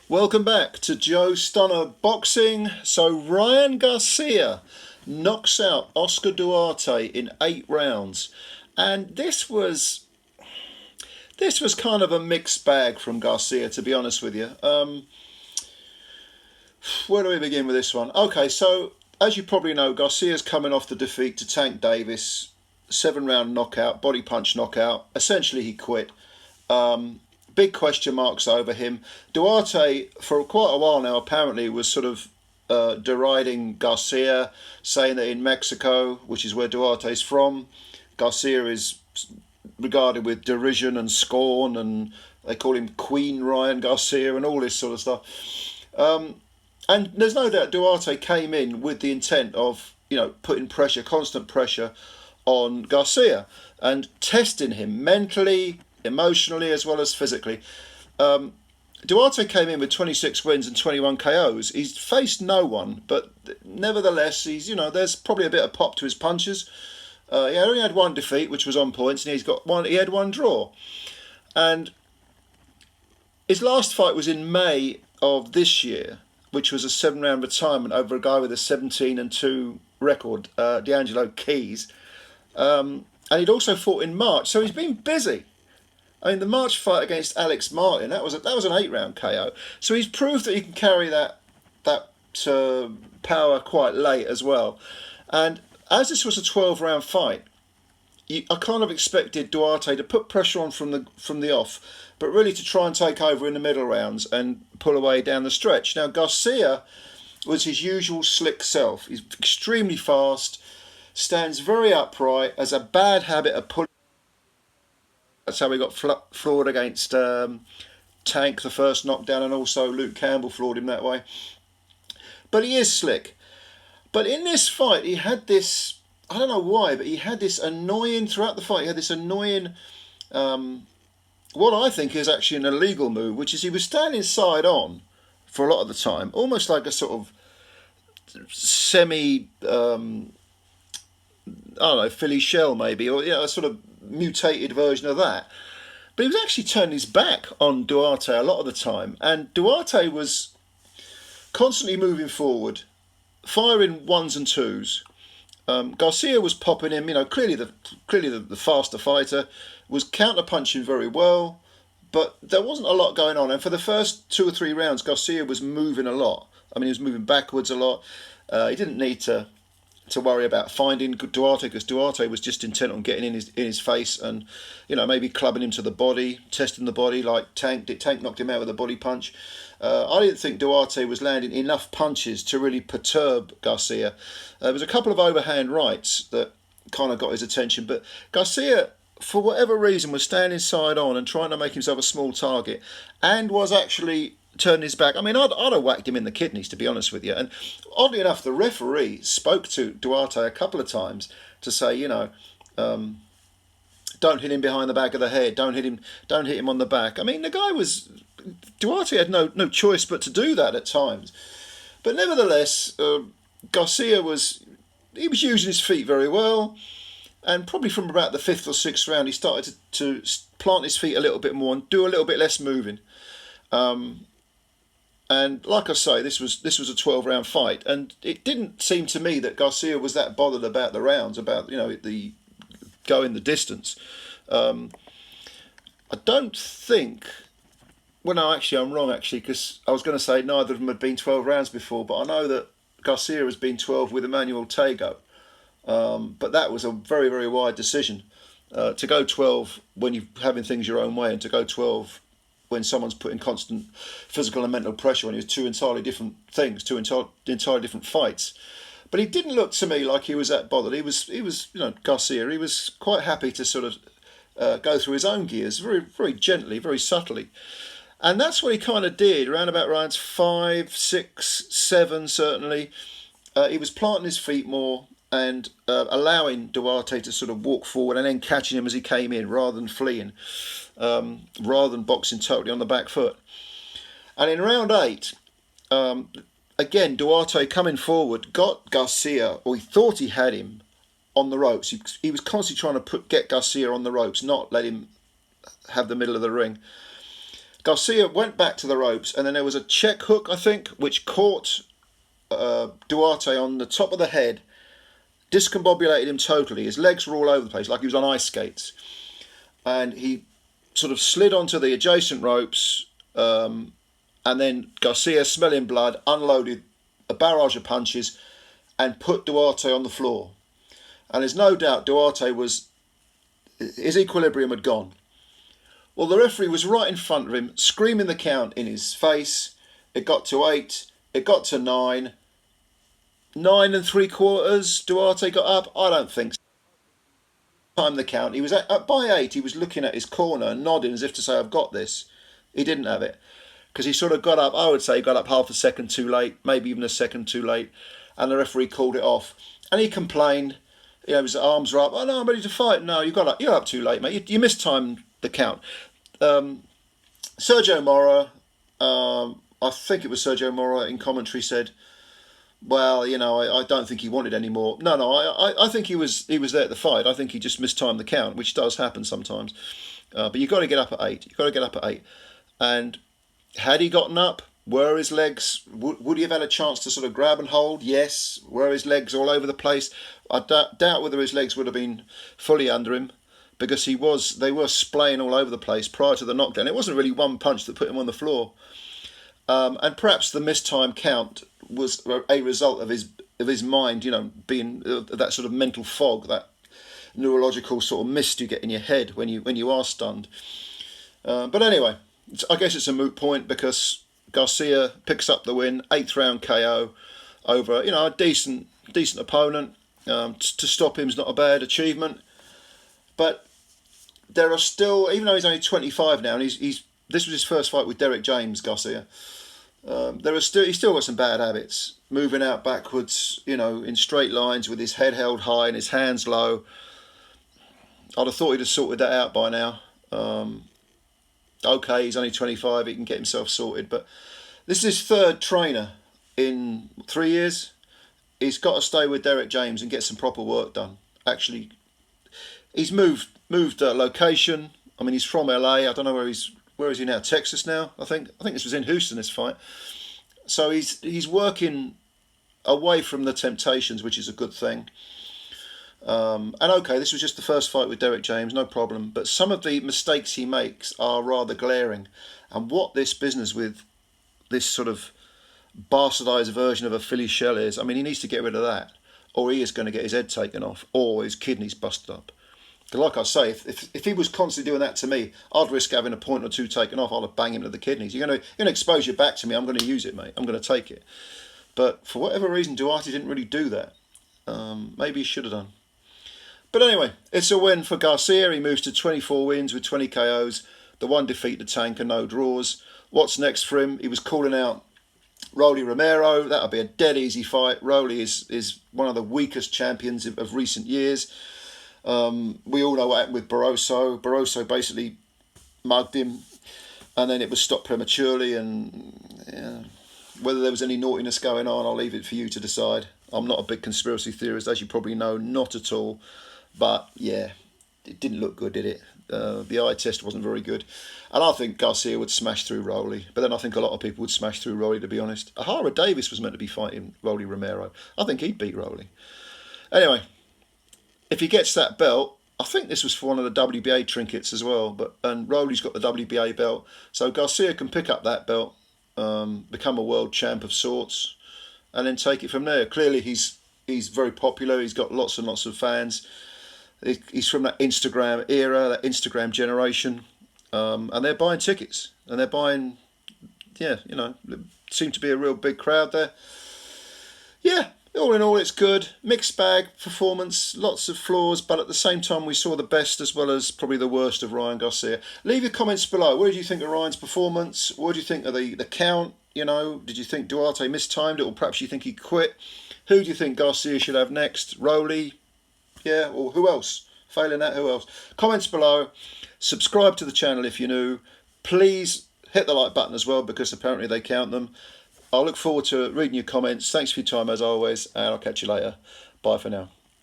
Welcome back to Joe Stunner Boxing. So Ryan Garcia knocks out Oscar Duarte in 8 rounds, and this was kind of a mixed bag from Garcia, to be honest with you. Where do we begin with this one? Okay, so as you probably know, Garcia's coming off the defeat to Tank Davis, 7 round knockout, body punch knockout. Essentially, he quit. Big question marks over him. Duarte, for quite a while now, apparently was sort of deriding Garcia, saying that in Mexico, which is where Duarte's from, Garcia is regarded with derision and scorn, and they call him Queen Ryan Garcia and all this sort of stuff. And there's no doubt Duarte came in with the intent of, putting pressure, constant pressure on Garcia and testing him mentally, emotionally, as well as physically. Duarte came in with 26 wins and 21 KOs. He's faced no one, but nevertheless, there's probably a bit of pop to his punches. He only had one defeat, which was on points, and he had one draw. And his last fight was in May of this year, which was a 7-round retirement over a guy with a 17-2 record, D'Angelo Keys. And he'd also fought in March, so he's been busy. I mean, the March fight against Alex Martin, that was an 8-round KO. So he's proved that he can carry that power quite late as well. And as this was a 12-round fight, I kind of expected Duarte to put pressure on from the off, but really to try and take over in the middle rounds and pull away down the stretch. Now, Garcia was his usual slick self. He's extremely fast, stands very upright, has a bad habit of pulling. That's how he got floored against Tank, the first knockdown, and also Luke Campbell floored him that way. But he is slick. But in this fight, he had this, I don't know why, but he had this annoying, throughout the fight, he had this annoying, what I think is actually an illegal move, which is he was standing side on for a lot of the time, almost like a sort of semi, I don't know, Philly shell maybe, or a sort of mutated version of that. But he was actually turning his back on Duarte a lot of the time, and Duarte was constantly moving forward, firing ones and twos. Garcia was popping him, clearly the faster fighter, was counter-punching very well, but there wasn't a lot going on. And for the first 2 or 3 rounds, Garcia was moving a lot. I mean, he was moving backwards a lot. He didn't need to worry about finding Duarte, because Duarte was just intent on getting in his face and, maybe clubbing him to the body, testing the body like Tank. Tank knocked him out with a body punch. I didn't think Duarte was landing enough punches to really perturb Garcia. There was a couple of overhand rights that kind of got his attention, but Garcia, for whatever reason, was standing side on and trying to make himself a small target, and was actually turning his back. I mean, I'd have whacked him in the kidneys, to be honest with you. And oddly enough, the referee spoke to Duarte a couple of times to say, don't hit him behind the back of the head, don't hit him on the back. I mean, Duarte had no choice but to do that at times. But nevertheless, Garcia was using his feet very well, and probably from about the 5th or 6th round, he started to plant his feet a little bit more and do a little bit less moving. And like I say, this was a 12-round fight, and it didn't seem to me that Garcia was that bothered about the rounds, about the going the distance. I don't think. Well, no, actually, I'm wrong. Actually, because I was going to say neither of them had been 12 rounds before, but I know that Garcia has been 12 with Emmanuel Tego. But that was a very, very wide decision. To go 12 when you're having things your own way, and to go 12 when someone's putting constant physical and mental pressure on you, is two entirely different things, two entirely different fights. But he didn't look to me like he was that bothered. He was, Garcia. He was quite happy to sort of go through his own gears, very, very gently, very subtly. And that's what he kind of did around about rounds 5, 6, 7, certainly. He was planting his feet more and allowing Duarte to sort of walk forward and then catching him as he came in, rather than fleeing, rather than boxing totally on the back foot. And in round 8, again, Duarte coming forward got Garcia, or he thought he had him, on the ropes. He was constantly trying to get Garcia on the ropes, not let him have the middle of the ring. Garcia went back to the ropes, and then there was a check hook, I think, which caught Duarte on the top of the head, discombobulated him totally. His legs were all over the place, like he was on ice skates. And he sort of slid onto the adjacent ropes, and then Garcia, smelling blood, unloaded a barrage of punches and put Duarte on the floor. And there's no doubt Duarte his equilibrium had gone. Well, the referee was right in front of him, screaming the count in his face. It got to 8, it got to 9. 9 3/4, Duarte got up? I don't think so. Time the count. He was by 8, he was looking at his corner and nodding as if to say, I've got this. He didn't have it. Because he sort of got up, I would say he got up half a second too late, maybe even a second too late. And the referee called it off. And he complained. His arms were up. Oh no, I'm ready to fight. No, you're up too late, mate. You mistimed the count. Sergio Mora, I think it was Sergio Mora in commentary, said, well, I don't think he wanted any more. No, I think he was there at the fight. I think he just mistimed the count, which does happen sometimes. But you've got to get up at 8. You've got to get up at 8. And had he gotten up, were his legs, would he have had a chance to sort of grab and hold? Yes. Were his legs all over the place? I doubt whether his legs would have been fully under him, because they were splaying all over the place prior to the knockdown. It wasn't really one punch that put him on the floor. And perhaps the mistimed count was a result of his mind, being that sort of mental fog, that neurological sort of mist you get in your head when you are stunned. But anyway, I guess it's a moot point, because Garcia picks up the win, 8th round KO over a decent opponent. To stop him is not a bad achievement. But there are still, even though he's only 25 now, and this was his first fight with Derrick James, Garcia. He's still got some bad habits, moving out backwards, in straight lines with his head held high and his hands low. I'd have thought he'd have sorted that out by now. Okay, he's only 25, he can get himself sorted, but this is his third trainer in 3 years. He's got to stay with Derrick James and get some proper work done. Actually, he's moved location. I mean, he's from LA. I don't know where is he now? Texas now, I think. This was in Houston, this fight. So he's working away from the temptations, which is a good thing. And okay, this was just the first fight with Derrick James, no problem. But some of the mistakes he makes are rather glaring. And what this business with this sort of bastardised version of a Philly shell is, I mean, he needs to get rid of that, or he is going to get his head taken off, or his kidneys busted up. Because like I say, if he was constantly doing that to me, I'd risk having a point or two taken off. I'd have banged him to the kidneys. You're going to expose your back to me. I'm going to use it, mate. I'm going to take it. But for whatever reason, Duarte didn't really do that. Maybe he should have done. But anyway, it's a win for Garcia. He moves to 24 wins with 20 KOs. The one defeat to Tank and no draws. What's next for him? He was calling out Rolando Romero. That'll be a dead easy fight. Rolly is one of the weakest champions of recent years. We all know what happened with Barroso. Barroso basically mugged him, and then it was stopped prematurely. And whether there was any naughtiness going on, I'll leave it for you to decide. I'm not a big conspiracy theorist, as you probably know, not at all. But yeah, it didn't look good, did it? The eye test wasn't very good. And I think Garcia would smash through Rolly. But then I think a lot of people would smash through Rolly, to be honest. Ahara Davis was meant to be fighting Rolly Romero. I think he'd beat Rolly. Anyway, if he gets that belt, I think this was for one of the WBA trinkets as well. And Rolly's got the WBA belt. So Garcia can pick up that belt, become a world champ of sorts, and then take it from there. Clearly he's very popular. He's got lots and lots of fans. He's from that Instagram era, that Instagram generation, and they're buying tickets, and they're buying, seem to be a real big crowd there. Yeah, all in all, it's good. Mixed bag performance, lots of flaws, but at the same time, we saw the best as well as probably the worst of Ryan Garcia. Leave your comments below. What did you think of Ryan's performance? What do you think of the count? Did you think Duarte mistimed it, or perhaps you think he quit? Who do you think Garcia should have next? Rolly? Yeah, or who else? Failing that, who else? Comments below. Subscribe to the channel if you're new. Please hit the like button as well, because apparently they count them. I'll look forward to reading your comments. Thanks for your time as always, and I'll catch you later. Bye for now.